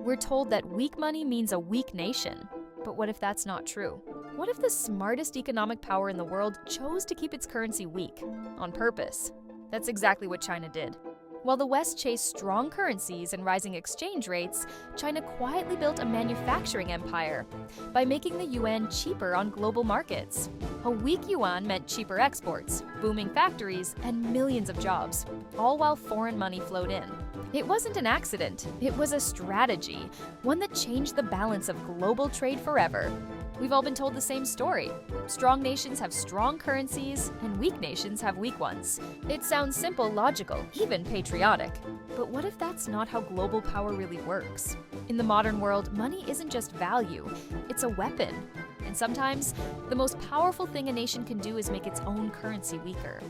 We're told that weak money means a weak nation. But what if that's not true? What if the smartest economic power in the world chose to keep its currency weak, on purpose? That's exactly what China did. While the West chased strong currencies and rising exchange rates, China quietly built a manufacturing empire by making the yuan cheaper on global markets. A weak yuan meant cheaper exports, booming factories, and millions of jobs, all while foreign money flowed in. It wasn't an accident, it was a strategy, one that changed the balance of global trade forever. We've all been told the same story. Strong nations have strong currencies, and weak nations have weak ones. It sounds simple, logical, even patriotic. But what if that's not how global power really works? In the modern world, money isn't just value, it's a weapon. And sometimes, the most powerful thing a nation can do is make its own currency weaker.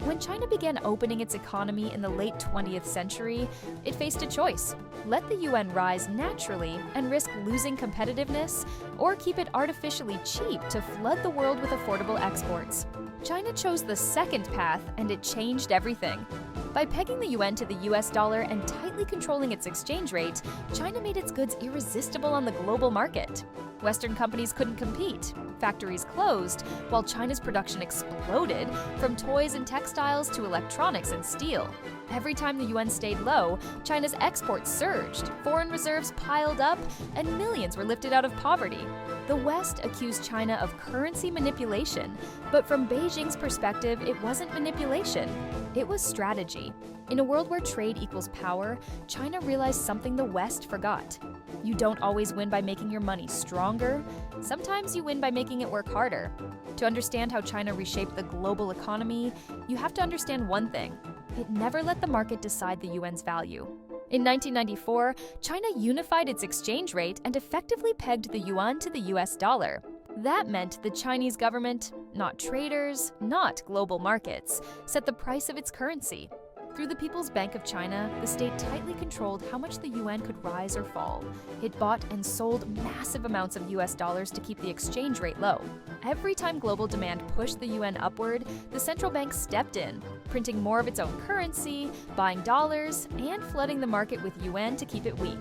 When China began opening its economy in the late 20th century, it faced a choice: let the yuan rise naturally and risk losing competitiveness, or keep it artificially cheap to flood the world with affordable exports. China chose the second path, and it changed everything. By pegging the yuan to the US dollar and tightly controlling its exchange rate, China made its goods irresistible on the global market. Western companies couldn't compete. Factories closed, while China's production exploded, from toys and textiles to electronics and steel. Every time the yuan stayed low, China's exports surged, foreign reserves piled up, and millions were lifted out of poverty. The West accused China of currency manipulation, but from Beijing's perspective, it wasn't manipulation. It was strategy. In a world where trade equals power, China realized something the West forgot. You don't always win by making your money stronger. Sometimes you win by making it work harder. To understand how China reshaped the global economy, you have to understand one thing: it never let the market decide the yuan's value. In 1994, China unified its exchange rate and effectively pegged the yuan to the US dollar. That meant the Chinese government, not traders, not global markets, set the price of its currency. Through the People's Bank of China, the state tightly controlled how much the yuan could rise or fall. It bought and sold massive amounts of US dollars to keep the exchange rate low. Every time global demand pushed the yuan upward, the central bank stepped in, printing more of its own currency, buying dollars, and flooding the market with yuan to keep it weak.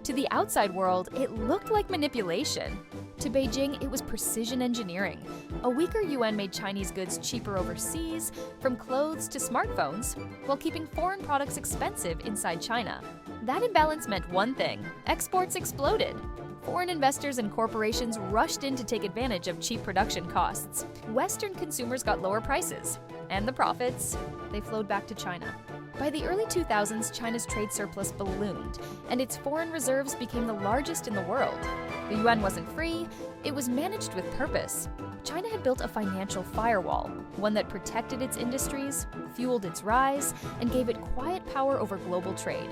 To the outside world, it looked like manipulation. To Beijing, it was precision engineering. A weaker yuan made Chinese goods cheaper overseas, from clothes to smartphones, while keeping foreign products expensive inside China. That imbalance meant one thing: exports exploded. Foreign investors and corporations rushed in to take advantage of cheap production costs. Western consumers got lower prices, and the profits, they flowed back to China. By the early 2000s, China's trade surplus ballooned, and its foreign reserves became the largest in the world. The yuan wasn't free, it was managed with purpose. China had built a financial firewall, one that protected its industries, fueled its rise, and gave it quiet power over global trade.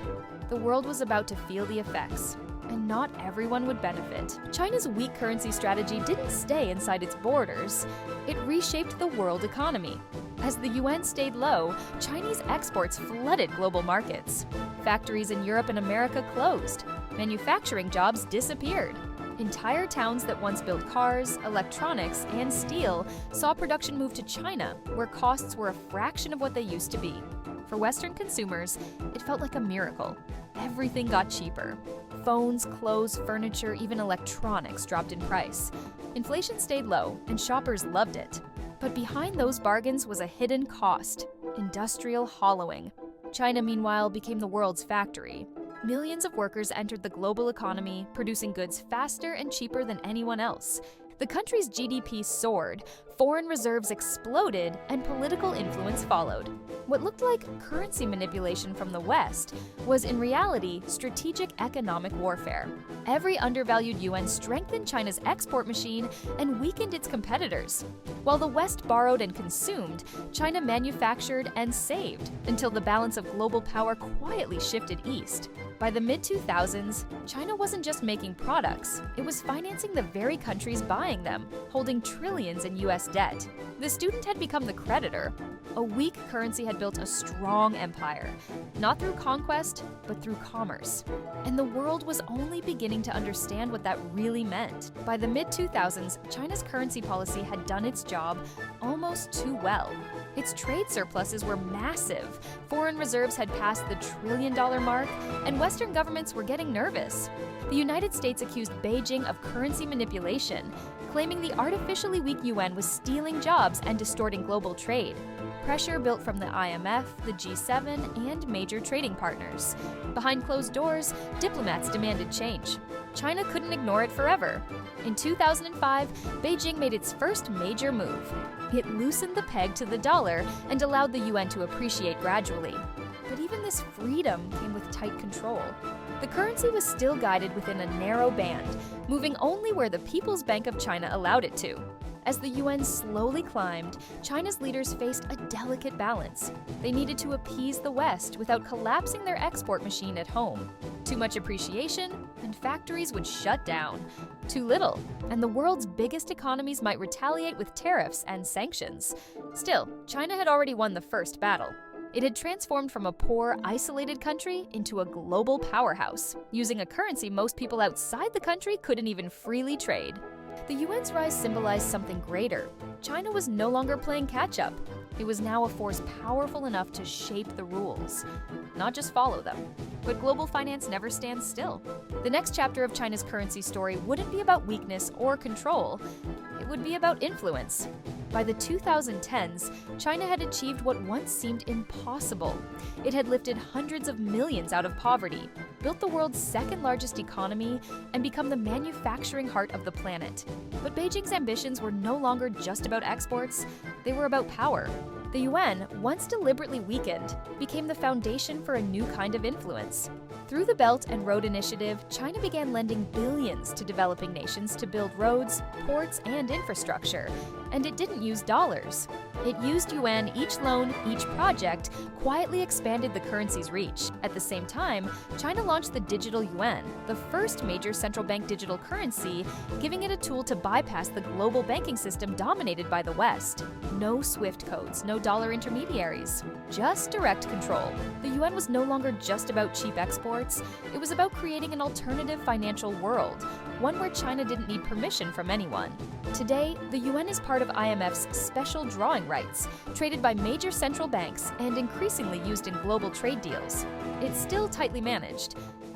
The world was about to feel the effects, and not everyone would benefit. China's weak currency strategy didn't stay inside its borders, it reshaped the world economy. As the yuan stayed low, Chinese exports flooded global markets. Factories in Europe and America closed. Manufacturing jobs disappeared. Entire towns that once built cars, electronics, and steel saw production move to China, where costs were a fraction of what they used to be. For Western consumers, it felt like a miracle. Everything got cheaper. Phones, clothes, furniture, even electronics dropped in price. Inflation stayed low, and shoppers loved it. But behind those bargains was a hidden cost: industrial hollowing. China, meanwhile, became the world's factory. Millions of workers entered the global economy, producing goods faster and cheaper than anyone else. The country's GDP soared, foreign reserves exploded, and political influence followed. What looked like currency manipulation from the West was in reality strategic economic warfare. Every undervalued yuan strengthened China's export machine and weakened its competitors. While the West borrowed and consumed, China manufactured and saved, until the balance of global power quietly shifted east. By the mid-2000s, China wasn't just making products, it was financing the very countries buying them, holding trillions in US debt. The student had become the creditor. A weak currency had built a strong empire, not through conquest, but through commerce. And the world was only beginning to understand what that really meant. By the mid-2000s, China's currency policy had done its job almost too well. Its trade surpluses were massive. Foreign reserves had passed the trillion-dollar mark, and Western governments were getting nervous. The United States accused Beijing of currency manipulation, claiming the artificially weak yuan was stealing jobs and distorting global trade. Pressure built from the IMF, the G7, and major trading partners. Behind closed doors, diplomats demanded change. China couldn't ignore it forever. In 2005, Beijing made its first major move. It loosened the peg to the dollar and allowed the yuan to appreciate gradually. But even this freedom came with tight control. The currency was still guided within a narrow band, moving only where the People's Bank of China allowed it to. As the yuan slowly climbed, China's leaders faced a delicate balance. They needed to appease the West without collapsing their export machine at home. Too much appreciation, and factories would shut down. Too little, and the world's biggest economies might retaliate with tariffs and sanctions. Still, China had already won the first battle. It had transformed from a poor, isolated country into a global powerhouse, using a currency most people outside the country couldn't even freely trade. The yuan's rise symbolized something greater. China was no longer playing catch-up. It was now a force powerful enough to shape the rules, not just follow them. But global finance never stands still. The next chapter of China's currency story wouldn't be about weakness or control. It would be about influence. By the 2010s, China had achieved what once seemed impossible. It had lifted hundreds of millions out of poverty, built the world's second-largest economy, and become the manufacturing heart of the planet. But Beijing's ambitions were no longer just about exports, they were about power. The yuan, once deliberately weakened, became the foundation for a new kind of influence. Through the Belt and Road Initiative, China began lending billions to developing nations to build roads, ports, and infrastructure. And it didn't use dollars. It used yuan. Each loan, each project, quietly expanded the currency's reach. At the same time, China launched the digital yuan, the first major central bank digital currency, giving it a tool to bypass the global banking system dominated by the West. No SWIFT codes, no dollar intermediaries, just direct control. The yuan was no longer just about cheap exports, it was about creating an alternative financial world, one where China didn't need permission from anyone. Today, the yuan is part of IMF's special drawing rights, traded by major central banks and increasingly used in global trade deals. It's still tightly managed,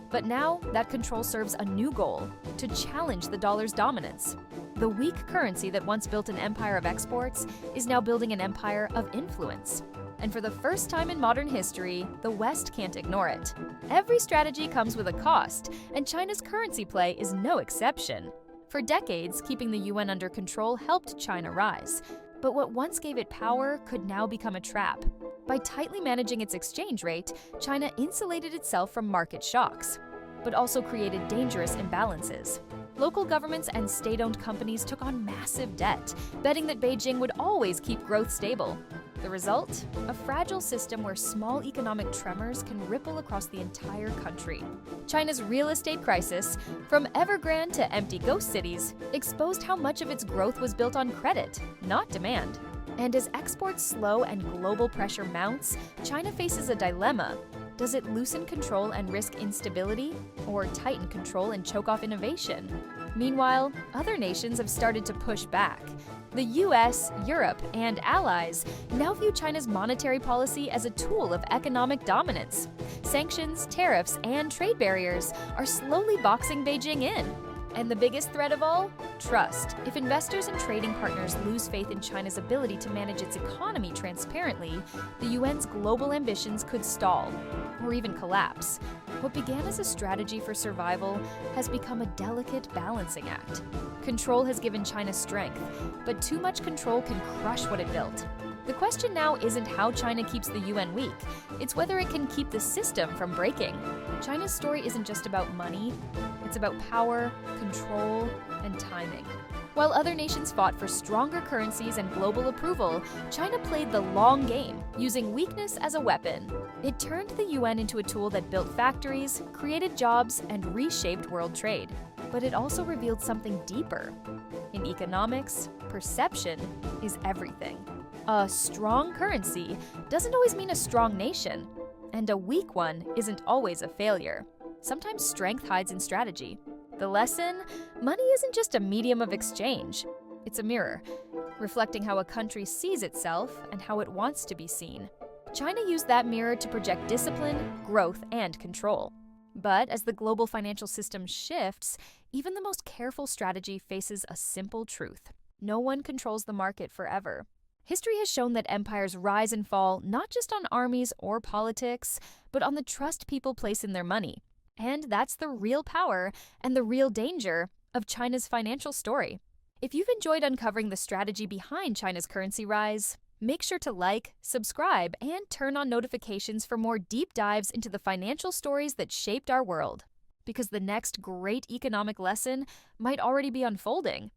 but now that control serves a new goal: to challenge the dollar's dominance. The weak currency that once built an empire of exports is now building an empire of influence. And for the first time in modern history, the West can't ignore it. Every strategy comes with a cost, and China's currency play is no exception. For decades, keeping the yuan under control helped China rise. But what once gave it power could now become a trap. By tightly managing its exchange rate, China insulated itself from market shocks, but also created dangerous imbalances. Local governments and state-owned companies took on massive debt, betting that Beijing would always keep growth stable. The result? A fragile system where small economic tremors can ripple across the entire country. China's real estate crisis, from Evergrande to empty ghost cities, exposed how much of its growth was built on credit, not demand. And as exports slow and global pressure mounts, China faces a dilemma. Does it loosen control and risk instability, or tighten control and choke off innovation? Meanwhile, other nations have started to push back. The US, Europe, and allies now view China's monetary policy as a tool of economic dominance. Sanctions, tariffs, and trade barriers are slowly boxing Beijing in. And the biggest threat of all? Trust. If investors and trading partners lose faith in China's ability to manage its economy transparently, the yuan's global ambitions could stall, or even collapse. What began as a strategy for survival has become a delicate balancing act. Control has given China strength, but too much control can crush what it built. The question now isn't how China keeps the yuan weak, it's whether it can keep the system from breaking. China's story isn't just about money, it's about power, control, and timing. While other nations fought for stronger currencies and global approval, China played the long game, using weakness as a weapon. It turned the yuan into a tool that built factories, created jobs, and reshaped world trade. But it also revealed something deeper. In economics, perception is everything. A strong currency doesn't always mean a strong nation, and a weak one isn't always a failure. Sometimes strength hides in strategy. The lesson? Money isn't just a medium of exchange. It's a mirror. reflecting how a country sees itself and how it wants to be seen. China used that mirror to project discipline, growth, and control. But as the global financial system shifts, even the most careful strategy faces a simple truth. No one controls the market forever. History has shown that empires rise and fall not just on armies or politics, but on the trust people place in their money. And that's the real power and the real danger of China's financial story. If you've enjoyed uncovering the strategy behind China's currency rise, make sure to like, subscribe, and turn on notifications for more deep dives into the financial stories that shaped our world. Because the next great economic lesson might already be unfolding.